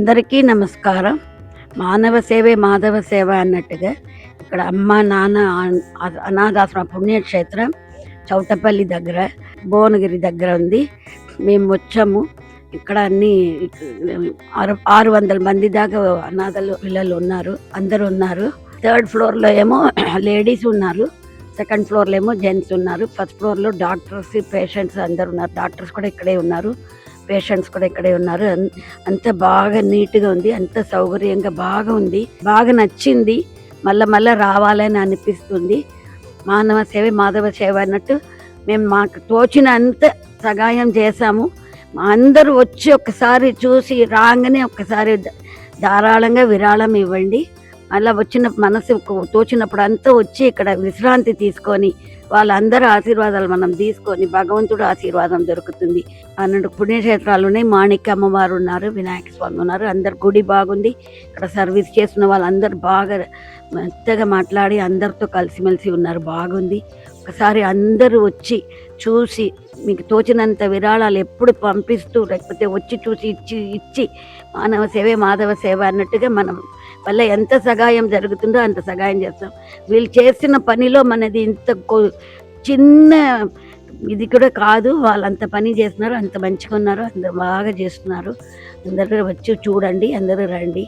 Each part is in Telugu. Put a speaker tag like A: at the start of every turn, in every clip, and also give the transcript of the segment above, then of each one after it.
A: అందరికీ నమస్కారం. మానవ సేవే మాధవ సేవ అన్నట్టుగా ఇక్కడ అమ్మ నాన్న అనాథాశ్రమ పుణ్యక్షేత్రం చౌటపల్లి దగ్గర భువనగిరి దగ్గర ఉంది. మేము వచ్చాము. ఇక్కడ అన్ని 600 మంది దాకా అనాథలు పిల్లలు ఉన్నారు, అందరు ఉన్నారు. 3rd ఫ్లోర్లో ఏమో లేడీస్ ఉన్నారు, 2nd ఫ్లోర్లో ఏమో జెంట్స్ ఉన్నారు, 1st ఫ్లోర్లో డాక్టర్స్ పేషెంట్స్ అందరు ఉన్నారు. డాక్టర్స్ కూడా ఇక్కడే ఉన్నారు, పేషెంట్స్ కూడా ఇక్కడే ఉన్నారు. అంత బాగా నీట్గా ఉంది, అంత సౌకర్యంగా బాగా ఉంది, బాగా నచ్చింది. మళ్ళా రావాలని అనిపిస్తుంది. మానవ సేవ మాధవ సేవ అన్నట్టు మేము మాకు తోచిన అంత సహాయం చేశాము. అందరూ వచ్చి ఒక్కసారి చూసి రాగానే ఒక్కసారి ధారాళంగా విరాళం ఇవ్వండి. అలా వచ్చిన మనసు తోచినప్పుడు అంతా వచ్చి ఇక్కడ విశ్రాంతి తీసుకొని వాళ్ళందరూ ఆశీర్వాదాలు మనం తీసుకొని భగవంతుడు ఆశీర్వాదం దొరుకుతుంది. 12 పుణ్యక్షేత్రాలు ఉన్నాయి. మాణిక్య అమ్మవారు ఉన్నారు, వినాయక స్వామి ఉన్నారు. అందరు గుడి బాగుంది. ఇక్కడ సర్వీస్ చేస్తున్న వాళ్ళందరూ బాగా మెత్తగా మాట్లాడి అందరితో కలిసిమెలిసి ఉన్నారు, బాగుంది. ఒకసారి అందరూ వచ్చి చూసి మీకు తోచినంత విరాళాలు ఎప్పుడు పంపిస్తూ లేకపోతే వచ్చి చూసి ఇచ్చి మానవ సేవే మాధవ సేవ అన్నట్టుగా మనం వల్ల ఎంత సహాయం జరుగుతుందో అంత సహాయం చేస్తాం. వీళ్ళు చేసిన పనిలో మనది ఇంత చిన్న ఇది కూడా కాదు. వాళ్ళు అంత పని చేస్తున్నారు, అంత మంచిగా ఉన్నారు, అందరు బాగా చేస్తున్నారు. అందరూ వచ్చి చూడండి, అందరూ రండి.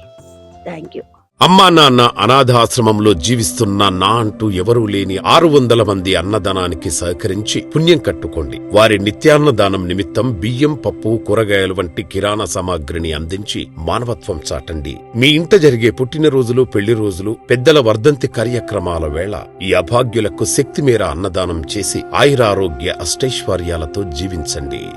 A: Thank you.
B: అమ్మా నాన్న అనాథాశ్రమంలో జీవిస్తున్న నా అంటూ ఎవరూ లేని 600 మంది అన్నదానానికి సహకరించి పుణ్యం కట్టుకోండి. వారి నిత్యాన్నదానం నిమిత్తం బియ్యం, పప్పు, కూరగాయలు వంటి కిరాణా సామాగ్రిని అందించి మానవత్వం చాటండి. మీ ఇంట జరిగే పుట్టినరోజులు, పెళ్లి రోజులు, పెద్దల వర్ధంతి కార్యక్రమాల వేళ ఈ అభాగ్యులకు శక్తి మేర అన్నదానం చేసి ఆయురారోగ్య అష్టైశ్వర్యాలతో జీవించండి.